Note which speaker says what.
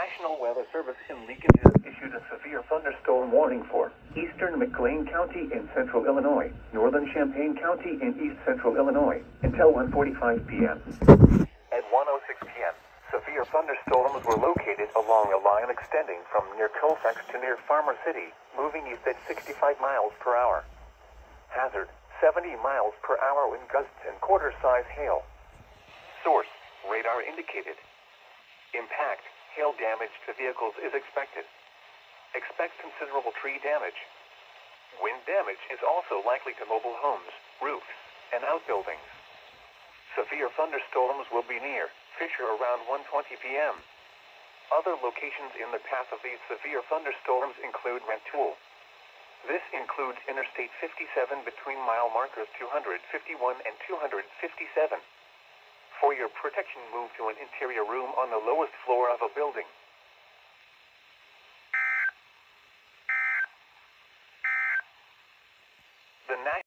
Speaker 1: National Weather Service in Lincoln has issued a severe thunderstorm warning for eastern McLean County in central Illinois, northern Champaign County in east central Illinois, until 1:45 p.m. At 1:06 p.m., severe thunderstorms were located along a line extending from near Colfax to near Farmer City, moving east at 65 miles per hour. Hazard, 70 miles per hour wind gusts and quarter-size hail. Source, radar indicated. Impact, hail damage to vehicles is expected. Expect considerable tree damage. Wind damage is also likely to mobile homes, roofs, and outbuildings. Severe thunderstorms will be near Fisher around 1:20 p.m. Other locations in the path of these severe thunderstorms include Rantoul. This includes Interstate 57 between mile markers 251 and 257. For your protection, move to an interior room on the lowest floor of a building.